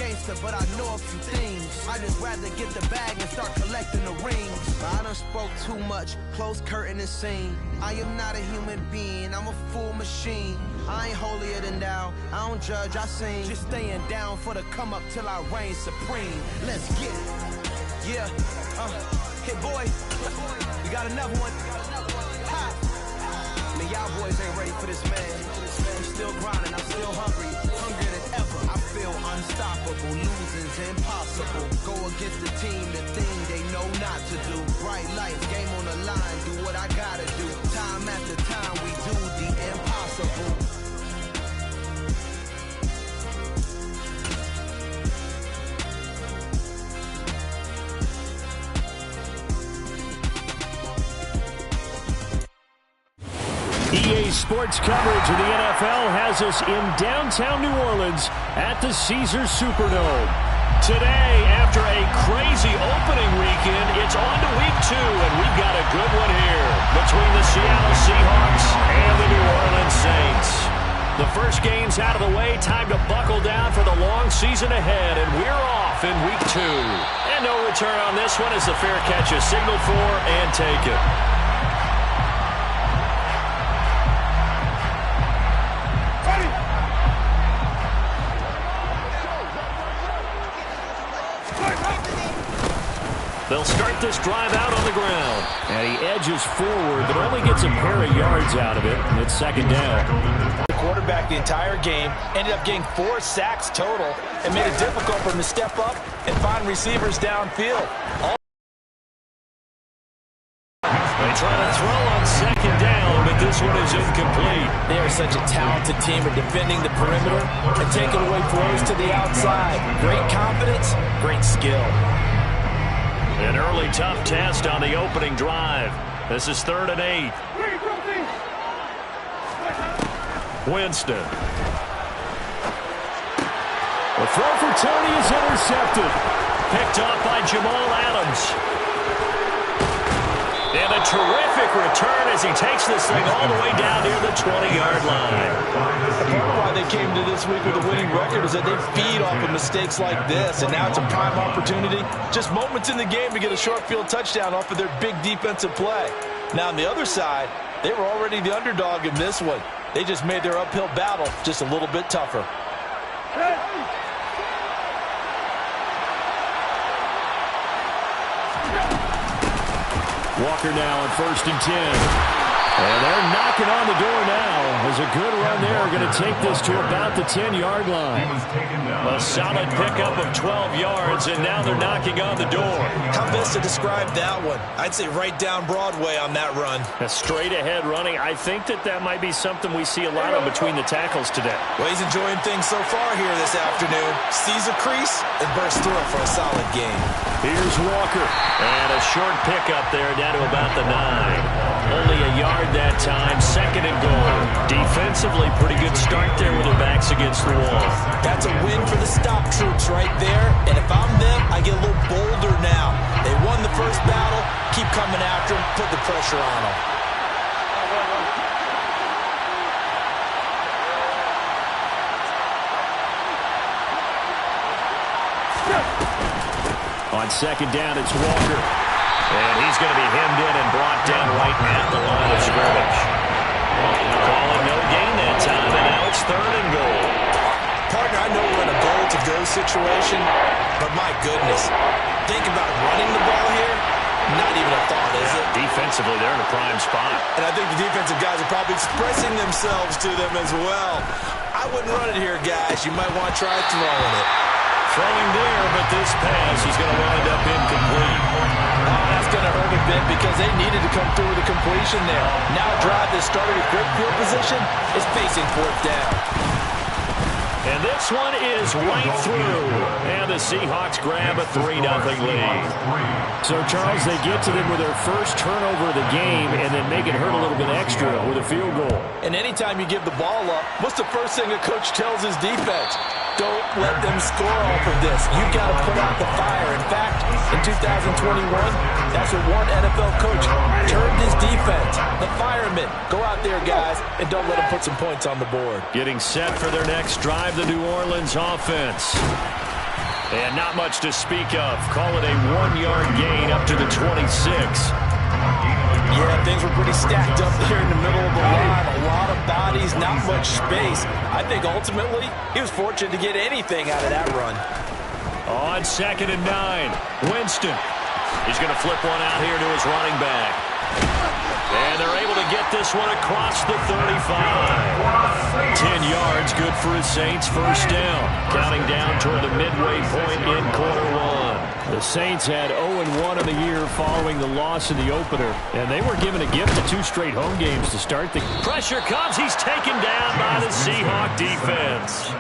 gangster, but I know a few things. I just rather get the bag and start collecting the rings. I done spoke too much, close curtain and scene. I am not a human being, I'm a full machine. I ain't holier than thou, I don't judge, I sing. Just staying down for the come up till I reign supreme. Let's get it. Yeah, hey boy, we got another one. Ha. Man, y'all boys ain't ready for this, man. I'm still grinding, I'm still hungry, hungrier than ever. I feel unstoppable, losing's impossible. Go against the team, the thing they know not to do. Bright lights, game on the line, do what I gotta do. Time after time, we do the impossible. EA Sports coverage of the NFL has us in downtown New Orleans at the Caesars Superdome. Today, after a crazy opening weekend, it's on to week 2, and we've got a good one here between the Seattle Seahawks and the New Orleans Saints. The first game's out of the way, time to buckle down for the long season ahead, and we're off in week 2. And no return on this one as the fair catch is signaled for and taken. They'll start this drive out on the ground. And he edges forward, but only gets a pair of yards out of it. And it's second down. The quarterback the entire game ended up getting 4 sacks total and made it difficult for him to step up and find receivers downfield. They try to throw on second down, but this one is incomplete. They are such a talented team at defending the perimeter and taking away throws to the outside. Great confidence, great skill. An early tough test on the opening drive. This is 3rd and 8. Winston. The throw for Tony is intercepted. Picked off by Jamal Adams. And a terrific return as he takes this thing all the way down near the 20-yard line. Part of why they came to this week with a winning record is that they feed off of mistakes like this, and now it's a prime opportunity. Just moments in the game to get a short field touchdown off of their big defensive play. Now on the other side, they were already the underdog in this one. They just made their uphill battle just a little bit tougher. Walker now on 1st and 10. And they're knocking on the door now. There's a good run there. Going to take this to about the 10-yard line. A solid pickup of 12 yards, and now they're knocking on the door. How best to describe that one? I'd say right down Broadway on that run. A straight-ahead running. I think that might be something we see a lot of between the tackles today. Well, he's enjoying things so far here this afternoon. Sees a crease and bursts through it for a solid game. Here's Walker. And a short pickup there down to about the 9. Only a yard that time. 2nd and goal. Defensively, pretty good start there with their backs against the wall. That's a win for the stop troops right there. And if I'm them, I get a little bolder now. They won the first battle. Keep coming after them. Put the pressure on them. On 2nd down, it's Walker. And he's going to be hemmed in and brought down right at the line of scrimmage. Calling no gain that time, and now it's 3rd and goal. Partner, I know we're in a goal-to-go situation, but my goodness, think about running the ball here. Not even a thought, is it? Defensively, they're in a prime spot. And I think the defensive guys are probably expressing themselves to them as well. I wouldn't run it here, guys. You might want to try throwing it. Throwing there, but this pass is going to wind up incomplete. Oh, that's going to hurt a bit because they needed to come through with a completion there. Now a drive that started with great field position is facing 4th down. And this one is right through. And the Seahawks grab a 3-0 lead. So, Charles, they get to them with their first turnover of the game and then make it hurt a little bit extra with a field goal. And anytime you give the ball up, what's the first thing a coach tells his defense? Don't let them score off of this. You've got to put out the fire. In fact, in 2021, that's what one NFL coach turned his defense. The firemen. Go out there, guys, and don't let them put some points on the board. Getting set for their next drive, the New Orleans offense. And not much to speak of. Call it a 1-yard gain up to the 26. Yeah, things were pretty stacked up there in the middle of the line. A lot of bodies, not much space. I think ultimately he was fortunate to get anything out of that run. On 2nd and 9, Winston. He's going to flip one out here to his running back. And they're able to get this one across the 35. 10 yards, good for his Saints. First down. Counting down toward the midway point in quarter one. The Saints had 0-1 in the year following the loss in the opener. And they were given a gift of 2 straight home games to start the... Pressure comes. He's taken down by the Seahawks defense.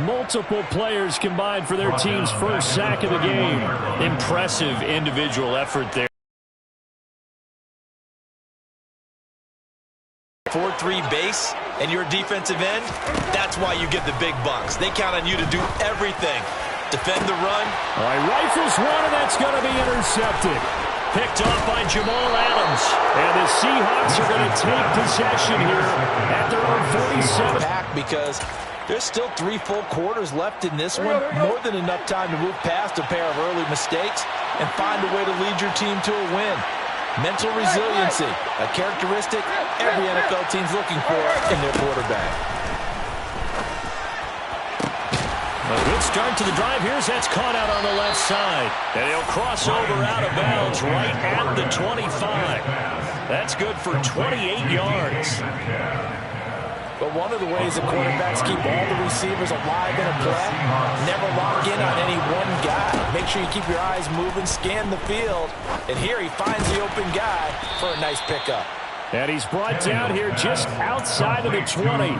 Multiple players combined for their team's first sack of the game. Impressive individual effort there. 4-3 base and you're a defensive end, that's why you get the big bucks. They count on you to do everything. Defend the run. All right, rifles one, and that's going to be intercepted. Picked off by Jamal Adams. And the Seahawks are going to take possession here at their own 47. Back because there's still 3 full quarters left in this one. More than enough time to move past a pair of early mistakes and find a way to lead your team to a win. Mental resiliency, a characteristic every NFL team's looking for in their quarterback. A good start to the drive. Here's that's caught out on the left side. And he'll cross over out of bounds right at the 25. That's good for 28 yards. But one of the ways that quarterbacks keep all the receivers alive in a play, never lock in on any one guy. Make sure you keep your eyes moving, scan the field. And here he finds the open guy for a nice pickup. And he's brought down here just outside of the 20.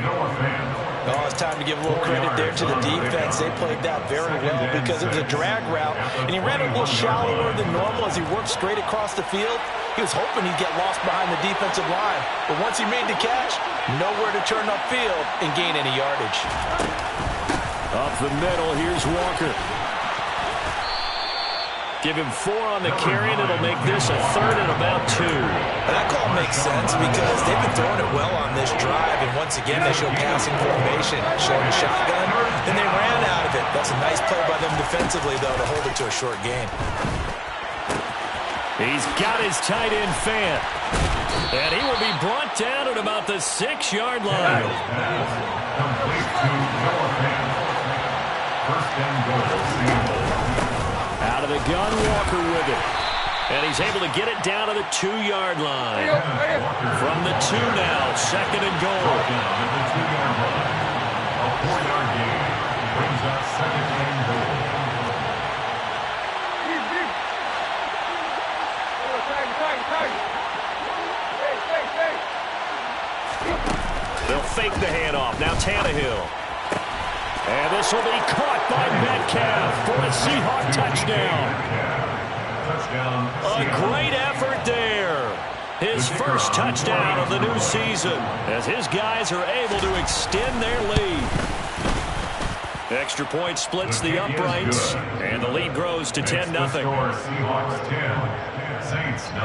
Oh, it's time to give a little credit there to the defense. They played that very well because it was a drag route, and he ran a little shallower than normal as he worked straight across the field. He was hoping he'd get lost behind the defensive line, but once he made the catch, nowhere to turn upfield and gain any yardage. Up the middle, here's Walker. Give him 4 on the carry, and it'll make this a 3rd and about 2. That call makes sense because they've been throwing it well on this drive, and once again they show passing formation, showing a shotgun, and they ran out of it. That's a nice play by them defensively, though, to hold it to a short gain. He's got his tight end fan, and he will be brought down at about the 6-yard line. Out of the gun, Walker with it. And he's able to get it down to the 2-yard line. From the 2 now, 2nd and goal. A 4-yard gain brings us 2nd and goal. They'll fake the handoff. Now Tannehill. And this will be caught by Metcalf for a Seahawk touchdown. A great effort there. His first touchdown of the new season as his guys are able to extend their lead. Extra point splits the uprights, and the lead grows to 10-0. Seahawks 10, Saints 0.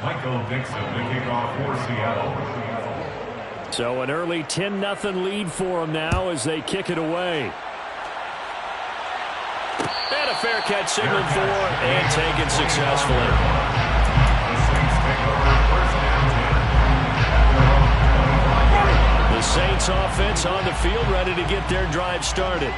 Michael Dixon, the kickoff for Seattle. So an early 10-0 lead for them now as they kick it away. And a fair catch signaled for and taken successfully. The Saints offense on the field ready to get their drive started.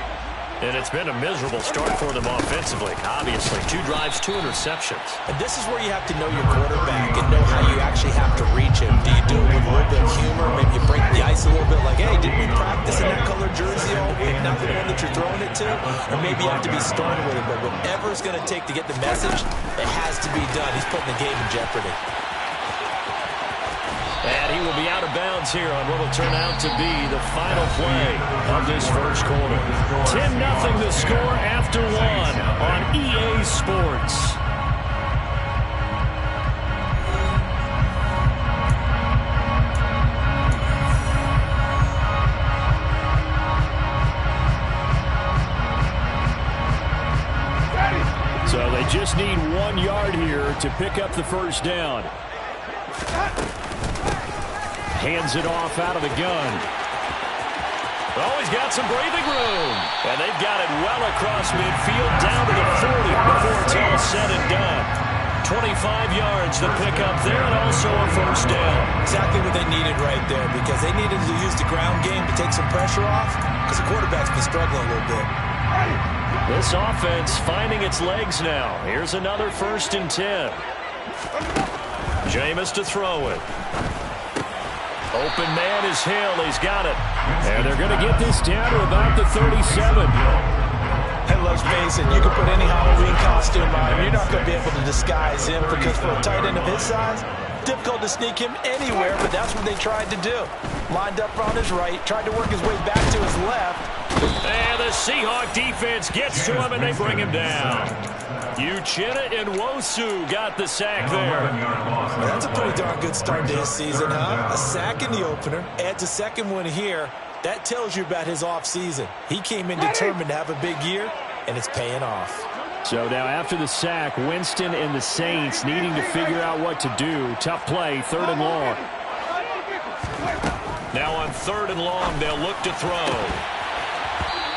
And it's been a miserable start for them offensively. Obviously, 2 drives, 2 interceptions. And this is where you have to know your quarterback and know how you actually have to reach him. Do you do it with a little bit of humor? Maybe you break the ice a little bit like, hey, didn't we practice in that color jersey all week? Not the one that you're throwing it to? Or maybe you have to be stern with it. But whatever it's going to take to get the message, it has to be done. He's putting the game in jeopardy. And he will be out of bounds here on what will turn out to be the final play of this first quarter. 10-0 the score after 1 on EA Sports. So they just need 1 yard here to pick up the first down. Hands it off out of the gun. Oh, he's got some breathing room. And they they've got it well across midfield, down to the 40 before it's all said and done. 25 yards the pickup there, and also a first down. Exactly what they needed right there, because they needed to use the ground game to take some pressure off, because the quarterback's been struggling a little bit. This offense finding its legs now. Here's another 1st and 10. Jameis to throw it. Open man is Hill. He's got it. And they're going to get this down to about the 37. And let's face it, you can put any Halloween costume on him. You're not going to be able to disguise him, because for a tight end of his size, difficult to sneak him anywhere, but that's what they tried to do. Lined up on his right, tried to work his way back to his left. And the Seahawk defense gets to him, and they bring him down. Uchenna and Nwosu got the sack there. That's a pretty darn good start to his season, huh? A sack in the opener, adds a second one here. That tells you about his offseason. He came in determined to have a big year, and it's paying off. So now after the sack, Winston and the Saints needing to figure out what to do. Tough play, 3rd and long. Now on 3rd and long, they'll look to throw.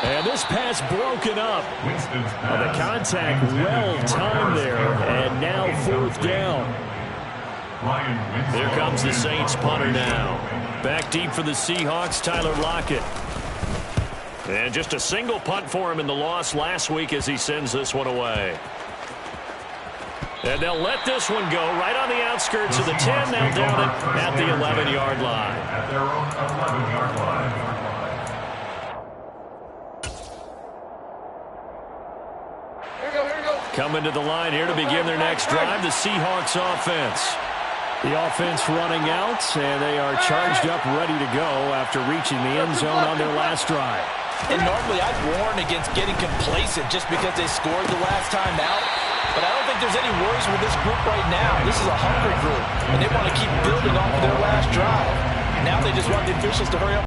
And this pass broken up. The contact well timed there, and now 4th down. Here comes the Saints punter now. Back deep for the Seahawks, Tyler Lockett. And just a single punt for him in the loss last week as he sends this one away. And they'll let this one go right on the outskirts of the 10. They'll down it at the 11-yard line. At their own 11-yard line. Coming to the line here to begin their next drive, the Seahawks offense. The offense running out, and they are charged up, ready to go after reaching the end zone on their last drive. And normally I'd warn against getting complacent just because they scored the last time out. But I don't think there's any worries with this group right now. This is a hungry group, and they want to keep building off of their last drive. Now they just want the officials to hurry up.